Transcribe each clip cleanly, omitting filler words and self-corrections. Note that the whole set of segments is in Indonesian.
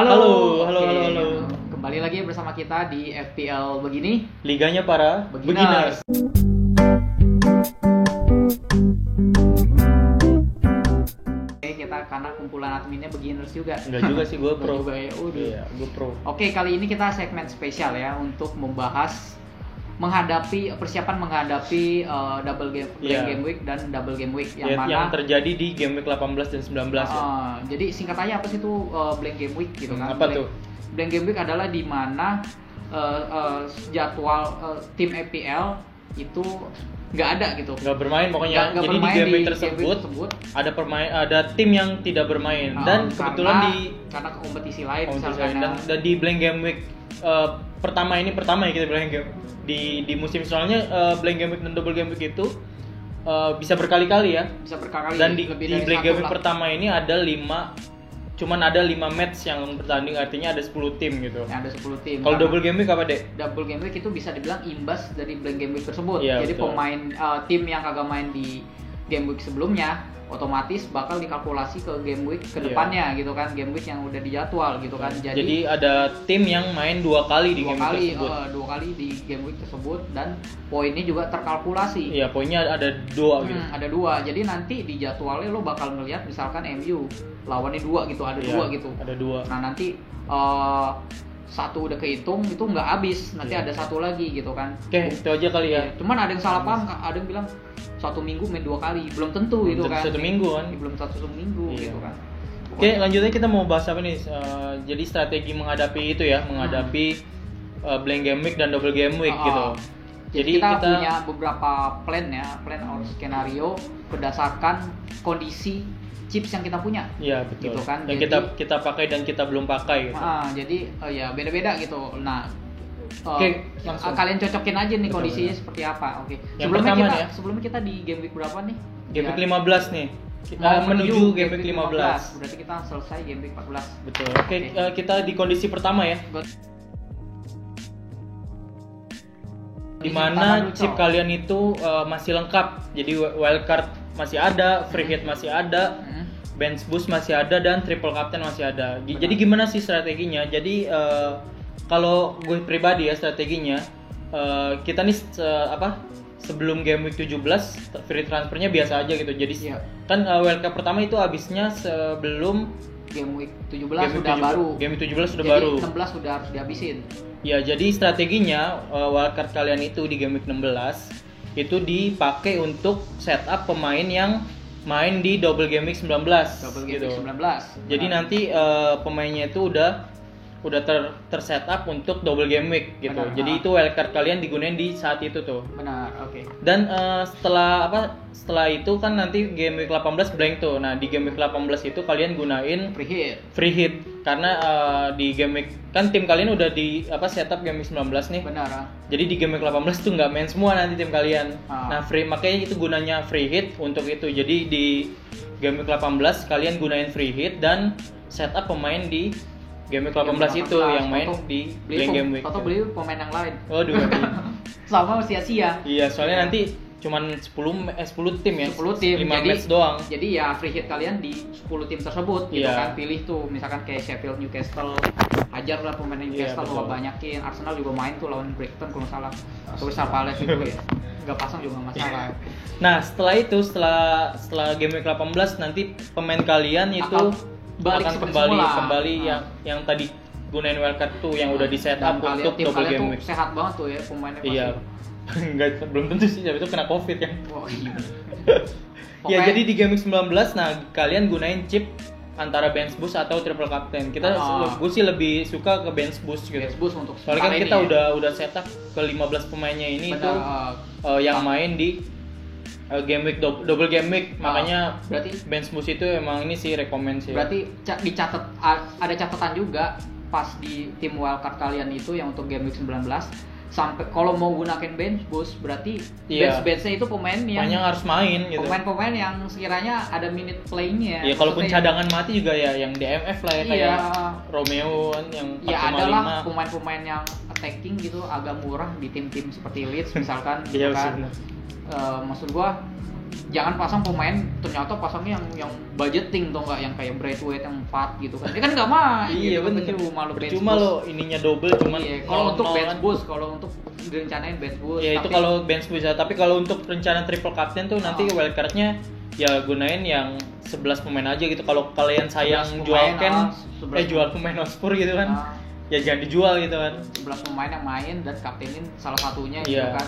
Halo, Halo. Kembali lagi bersama kita di FPL Begini, Liganya para beginners. Oke, kita karena kumpulan adminnya beginners juga. Enggak juga sih, gue pro. Juga ya, udah. Iya, gue pro. Oke, kali ini kita segmen spesial ya untuk membahas persiapan menghadapi double game, game week dan double game week yang terjadi di game week 18 dan 19 ya. Jadi singkatannya apa sih itu blank game week gitu kan? Apa tuh? Blank game week adalah di mana jadwal tim EPL itu nggak ada gitu. Nggak bermain pokoknya. Nggak jadi bermain di game week tersebut ada tim yang tidak bermain dan kebetulan karena kompetisi lain misalkan dan di blank game week pertama ya kita blank game di musim soalnya blank game week dan double game week itu bisa berkali-kali ya. Bisa berkali-kali. Dan di blank game week pertama ini ada 5 match yang bertanding, artinya ada 10 tim gitu. Ya, ada 10 tim. Kalau double game week apa, Dek? Double game week itu bisa dibilang imbas dari blank game week tersebut. Ya, jadi betul. pemain tim yang kagak main di game week sebelumnya otomatis bakal dikalkulasi ke game week kedepannya gitu kan, game week yang udah dijadwal gitu kan. Jadi ada tim yang main 2 kali di game week tersebut. 2 kali di game week tersebut dan poinnya juga terkalkulasi. Iya, poinnya ada 2 gitu. Ada 2. Jadi nanti di jadwalnya lo bakal ngelihat misalkan MU lawannya 2 gitu, ada 2 gitu. Ada 2. Nah, nanti satu udah kehitung itu nggak habis, nanti ada satu lagi gitu kan. Oke, itu aja kali ya. Cuman ada yang salah paham, ada yang bilang satu minggu main 2 kali, belum tentu itu kan. Satu minggu kan? Belum satu minggu gitu kan. Oke, lanjutnya kita mau bahas apa nih? Jadi strategi menghadapi itu ya, menghadapi blank game week dan double game week gitu. Jadi kita punya beberapa plan or skenario berdasarkan kondisi chips yang kita punya. Iya, betul. Gitu kan. Yang kita pakai dan kita belum pakai gitu. Jadi ya beda-beda gitu. Nah, kalian cocokin aja nih kondisinya seperti apa. Oke. Sebelumnya kita di game week berapa nih? Game week 15 nih. Kita menuju game week 15. Berarti kita selesai game week 14. Betul. Oke. Kita di kondisi pertama ya. Di mana chip kalian itu masih lengkap. Jadi wildcard masih ada, free hit masih ada, bench boost masih ada, dan triple captain masih ada. Jadi gimana sih strateginya? Jadi kalau gue pribadi ya strateginya, kita nih sebelum game week 17 free transfernya biasa aja gitu. Jadi kan wildcard pertama itu habisnya sebelum game week 17 baru. Game week 17 sudah jadi baru. 16 sudah harus dihabisin. Ya, jadi strateginya wildcard kalian itu di game week 16 itu dipakai untuk setup pemain yang main di double game week 19. Double game gitu. week 19. Jadi nanti pemainnya itu udah tersetup untuk double game week gitu. Benar, jadi itu wildcard kalian digunain di saat itu tuh. Benar, oke. Dan setelah itu kan nanti game week 18 blank tuh. Nah, di game week 18 itu kalian gunain free hit karena di game week kan tim kalian udah di setup game week 19 nih. Benar. Jadi di game week 18 tuh nggak main semua nanti tim kalian. Nah, makanya itu gunanya free hit untuk itu. Jadi di game week 18 kalian gunain free hit dan setup pemain di game week 18 itu yang main di blank game week. Atau beli pemain yang lain. Waduh. Sama sia-sia. Iya, soalnya nanti cuman 10 tim ya. 10 tim. 5 match doang. Jadi ya free hit kalian di 10 tim tersebut gitu kan. Pilih tuh misalkan kayak Sheffield, Newcastle, hajar lah pemain Newcastle, lo banyakin. Arsenal juga main tuh lawan Brighton kalau salah. Crystal Palace itu ya. Enggak pasang juga enggak masalah. Nah, setelah game week 18 nanti pemain kalian itu akan kembali yang tadi gunain wildcard tuh yang udah di setup untuk double game week. Sehat banget tuh ya pemainnya. Iya. Enggak, belum tentu sih, tapi itu kena Covid ya. Oh iya. Ya, jadi di game week 19 nah kalian gunain chip antara bench boost atau triple captain. Gue sih lebih suka ke bench boost gitu. Bench boost untuk soalnya kan kita udah setup ke 15 pemainnya ini tuh yang main di game week double game week, makanya berarti bench boost itu emang ini sih rekomend sih. Berarti dicatat ada catatan juga pas di tim wildcard kalian itu yang untuk game week 19 sampai kalau mau gunakan bench boost berarti bench-benchnya itu pemain yang harus main gitu. Pemain-pemain yang sekiranya ada minute playnya. Ya kalaupun cadangan mati juga ya yang DMF lah ya kayak Romeo yang 4,5. Ya adalah pemain-pemain yang attacking gitu agak murah di tim-tim seperti Leeds misalkan gitu kan. Maksud gua jangan pasang pemain ternyata pasangnya yang budgeting tuh nggak, yang kayak Braithwaite yang 4 gitu kan, dia kan nggak main. Iya gitu, bener. Percuma lo ininya double cuman. Iya, kalau untuk bench boost, kalau untuk direncanain bench boost. Ya itu kalau bench boost ya, tapi kalau untuk rencana triple captain tuh nanti wildcardnya ya gunain yang 11 pemain aja gitu. Kalau kalian sayang jual jual pemain Hotspur gitu kan, ya jangan dijual gitu kan. 11 pemain yang main dan kaptenin salah satunya gitu kan.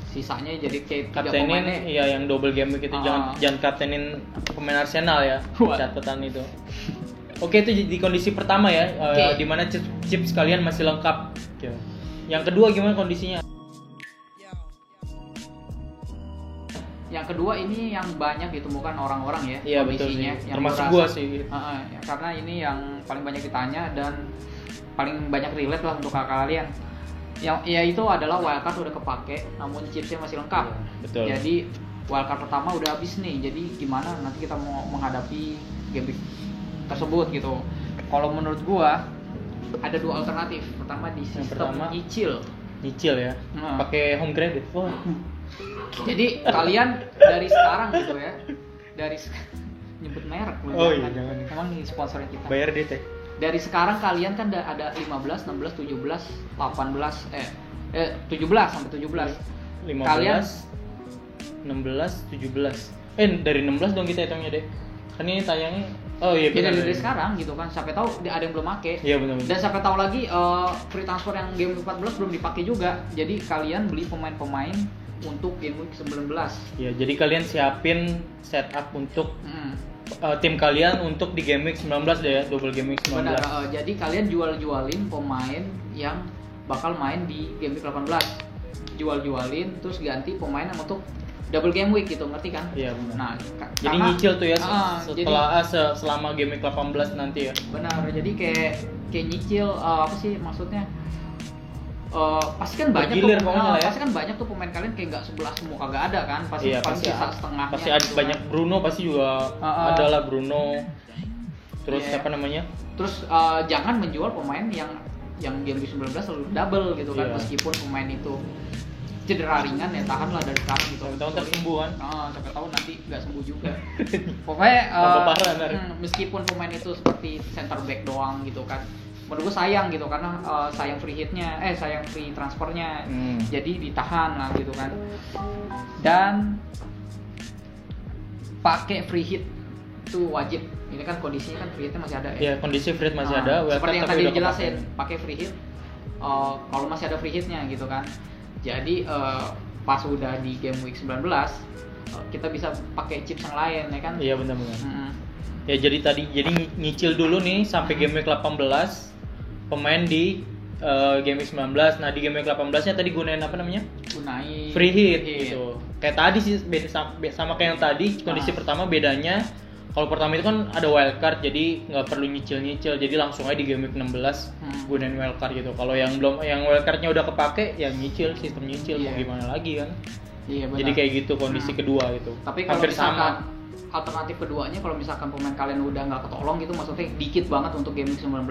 Sisanya jadi kayak kaptenin iya yang double game week itu, jangan kaptenin pemain Arsenal ya. Catatan itu. Oke, itu di kondisi pertama ya, di mana chips kalian masih lengkap. Yang kedua gimana kondisinya? Yang kedua ini yang banyak ditemukan orang-orang ya, iya, kondisinya. Betul sih. Termasuk gua sih. Gitu. Karena ini yang paling banyak ditanya dan paling banyak relate lah untuk kalian. Yang ya itu adalah wildcard udah kepake, namun chipsnya masih lengkap. Iya, betul. Jadi wildcard pertama udah habis nih. Jadi gimana nanti kita mau menghadapi game tersebut gitu. Kalau menurut gua ada dua alternatif. Pertama di sistem nyicil ya. Pakai home credit. Wah. Jadi kalian dari sekarang gitu ya. Nyebut merek loh. Oh iya, jangan. Emang nih sponsornya kita. Bayar DT. Dari sekarang kalian kan ada 15, 16, 17, 18 17 sampai 17. 15 kalian 16, 17. Dari 16 dong kita hitungnya deh. Kan ini tayangnya. Oh iya benar. Dari sekarang gitu kan. Sampai tahu ada yang belum make. Iya benar. Dan sampai tahu lagi free transfer yang game 14 belum dipakai juga. Jadi kalian beli pemain-pemain untuk game week 19. Ya, jadi kalian siapin setup untuk tim kalian untuk di game week 19 deh ya, double game week 19. Benar, jadi kalian jualin pemain yang bakal main di game week 18. Jualin terus ganti pemain yang untuk double game week gitu, ngerti kan? Iya benar. Nah, jadi nyicil tuh ya selama game week 18 nanti ya. Benar, jadi kayak nyicil apa sih maksudnya? Pasti kan banyak Gilir, pasti kan banyak tuh pemain kalian kayak nggak 11 semua kagak ada kan, pasti sisa setengahnya. Pasti ada gitu banyak kan. Bruno pasti juga ada lah Bruno. Terus siapa namanya? Terus jangan menjual pemain yang game 19 selalu double gitu kan, meskipun pemain itu cedera ringan ya tahan lah dari sekarang gitu. Sampai tahun tersembuh kan? Sampai tahun nanti nggak sembuh juga. Pokoknya meskipun pemain itu seperti center back doang gitu kan. Menurut gue sayang gitu karena sayang free hitnya, sayang free transfernya, jadi ditahan lah gitu kan. Dan pakai free hit itu wajib. Ini kan kondisinya kan free hitnya masih ada ya. Iya, kondisi free hit masih ada. Seperti yang tadi dijelasin, pakai free hit. Kalau masih ada free hitnya gitu kan. Jadi pas udah di game week 19 kita bisa pakai chips yang lain ya kan. Iya benar-benar. Ya jadi nyicil dulu nih sampai game week 18 pemain di game week 19. Nah di game week 18-nya tadi gunain apa namanya? Gunain free hit gitu. Kayak tadi sih sama kayak yang tadi. Kondisi pertama bedanya kalau pertama itu kan ada wildcard, jadi nggak perlu nyicil, jadi langsung aja di game week 16 gunain wildcard gitu. Kalau yang wildcardnya udah kepake, ya sistem nyicil mau gimana lagi kan? Iya benar. Jadi kayak gitu kondisi kedua gitu. Tapi kalau misalkan alternatif keduanya, kalau misalkan pemain kalian udah nggak ketolong gitu, maksudnya dikit banget untuk game week 19,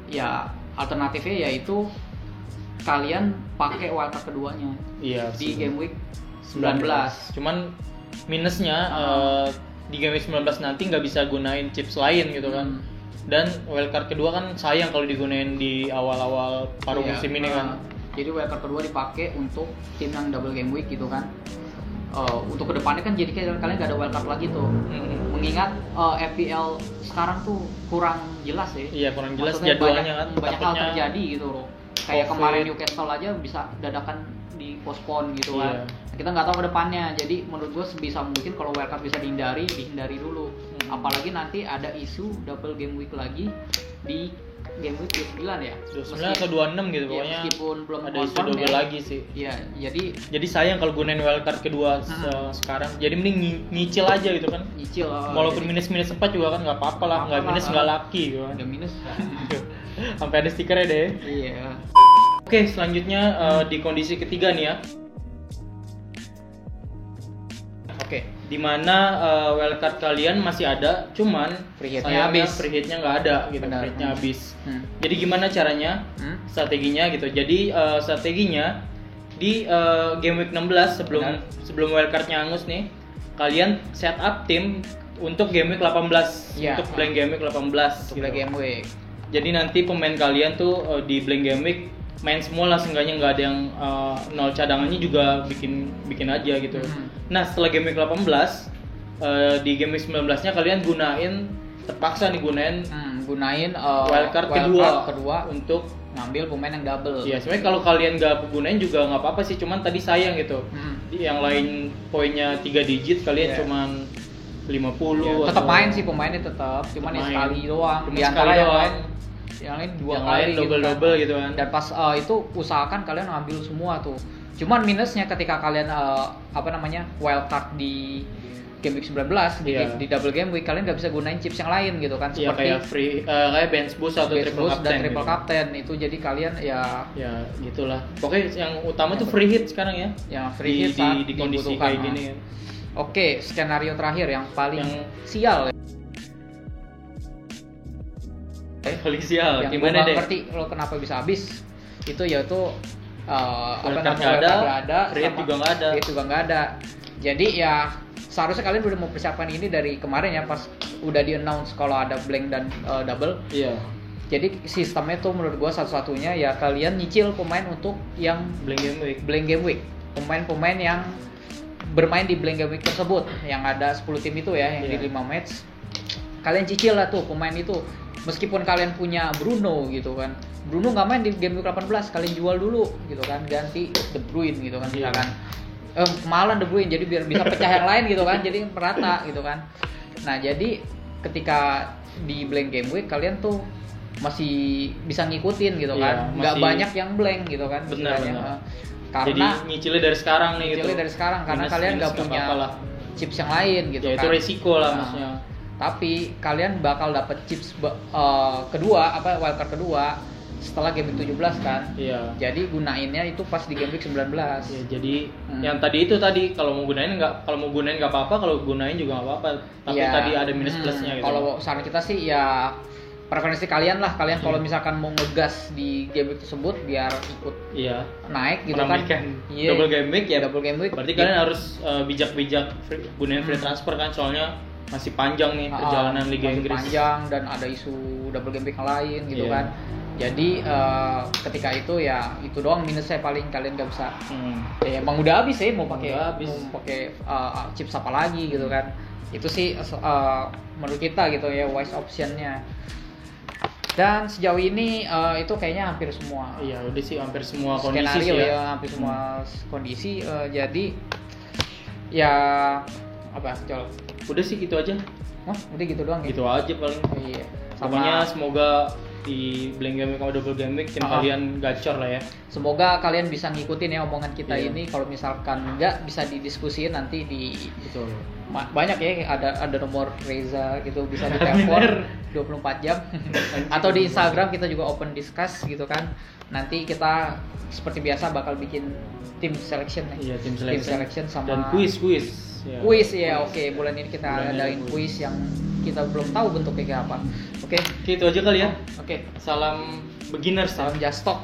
ya alternatifnya yaitu kalian pakai wildcard keduanya di game week 19. Cuman minusnya di game week 19 nanti nggak bisa gunain chips lain gitu kan. Dan wildcard kedua kan sayang kalau digunain di awal-awal paruh musim ini kan. Jadi wildcard kedua dipakai untuk tim yang double game week gitu kan. Untuk kedepannya kan jadi kalian nggak ada wildcard lagi tuh. Mengingat FPL sekarang tuh kurang jelas ya. Iya kurang jelas jadwalnya kan. Banyak hal terjadi gitu loh. Kayak kemarin Newcastle aja bisa dadakan di postpone gitu kan. Kita nggak tahu ke depannya. Jadi menurut gue sebisa mungkin kalau wildcard bisa dihindari dulu. Apalagi nanti ada isu double game week lagi di game week 29 ya. 29 atau 26 gitu pokoknya. Meskipun belum ada isu double lagi sih. Iya, jadi sayang kalau gunain wildcard kedua sekarang. Jadi mending nyicil aja gitu kan. Nyicil. Walaupun minus sempat juga kan nggak apa-apa lah. Nggak minus nggak laki gitu kan. Nggak minus. Sampai ada stikernya deh. Iya. Oke, selanjutnya di kondisi ketiga nih ya. Oke, dimana wildcard kalian masih ada, cuman free hitnya habis, free hitnya nggak ada gitu, free hitnya habis. Jadi gimana caranya, strateginya gitu. Jadi strateginya di game week 16 sebelum wildcardnya hangus nih, kalian setup tim untuk game week 18, untuk blank game week 18 untuk blank game week. Jadi nanti pemain kalian tuh di blank game week main semua lah, seenggaknya nggak ada yang nol cadangannya juga bikin aja gitu. Nah setelah game week 18 di game week 19-nya kalian terpaksa nih gunain wildcard kedua untuk ngambil pemain yang double. Iya, sebenarnya kalau kalian nggak gunain juga nggak apa-apa sih, cuman tadi sayang gitu. Yang lain poinnya 3 digit, kalian cuman 50. Tetap main sih pemainnya tetap, cuman ya sekali doang. Di antara yang lain 2 yang kali lain double gitu kan. Dan pas itu usahakan kalian ngambil semua tuh. Cuman minusnya ketika kalian wildcard di game week 19 di double game week, kalian nggak bisa gunain chips yang lain gitu kan, seperti kayak bench boost atau triple captain dan triple captain itu. Jadi kalian ya gitulah. Pokoknya yang utama tuh free hit sekarang ya. Yang free hit di kondisi kayak gini. Oke, skenario terakhir yang paling sial. Paling sial. Yang Gimana deh? Ngerti lo kenapa bisa habis? Itu yaitu nggak ada, free hit juga nggak ada. Jadi ya seharusnya kalian udah mempersiapkan ini dari kemarin ya, pas udah di announce kalau ada blank dan double. Iya. Jadi sistemnya tuh menurut gua satu-satunya ya kalian nyicil pemain untuk yang blank game week. Pemain-pemain yang bermain di blank game week tersebut, yang ada 10 tim itu ya, yang di 5 match. Kalian cicil lah tuh pemain itu. Meskipun kalian punya Bruno gitu kan. Bruno nggak main di game week 18, kalian jual dulu gitu kan, ganti De Bruyne gitu kan misalkan. Malah De Bruyne, jadi biar bisa pecah yang lain gitu kan, jadi merata gitu kan. Nah jadi ketika di blank game week kalian tuh masih bisa ngikutin gitu kan, nggak banyak yang blank gitu kan. Benar. Karena jadi nyicilnya dari sekarang nih gitu. Dari sekarang karena kalian nggak punya chips yang lain gitu kan. Itu resiko lah maksudnya. Tapi kalian bakal dapet chips kedua, wildcard kedua setelah game week 17 kan. Iya. Jadi gunainnya itu pas di game week 19. Ya, jadi yang tadi kalau mau gunain nggak apa-apa, kalau gunain juga nggak apa-apa. Tapi tadi ada minus plusnya gitu. Kalau saran kita sih ya preferensi kalian lah, kalau misalkan mau ngegas di game week tersebut biar ikut naik gitu kan. Double game week ya. Double game week. Berarti kalian harus bijak-bijak gunain free transfer kan, soalnya masih panjang nih perjalanan Liga Inggris. Panjang dan ada isu double game week yang lain gitu kan. Jadi ketika itu ya itu doang minusnya, paling kalian nggak bisa. Ya emang udah habis ya, mau pakai chips apa lagi gitu kan. Itu sih menurut kita gitu ya wise optionnya. Dan sejauh ini itu kayaknya hampir semua. Iya, udah sih hampir semua kondisi skenario ya, hampir semua kondisi. Jadi ya apa, Col? Udah sih gitu aja. Udah gitu doang ya. Gitu aja paling. Iya. Pokoknya semoga di blank game week sama double game week tim kalian gacor lah ya. Semoga kalian bisa ngikutin ya omongan kita ini. Kalau misalkan enggak, bisa didiskusiin nanti di banyak ya, ada nomor Reza gitu, bisa ditelepon 24 jam atau di Instagram kita juga open discuss gitu kan. Nanti kita seperti biasa bakal bikin tim selection ya. Iya, tim selection sama dan quiz. Ya, oke. Bulan ini kita adain quiz yang kita belum tahu bentuknya kayak apa. Oke. Itu aja kali ya. Oke. Salam beginners. Salam just talk.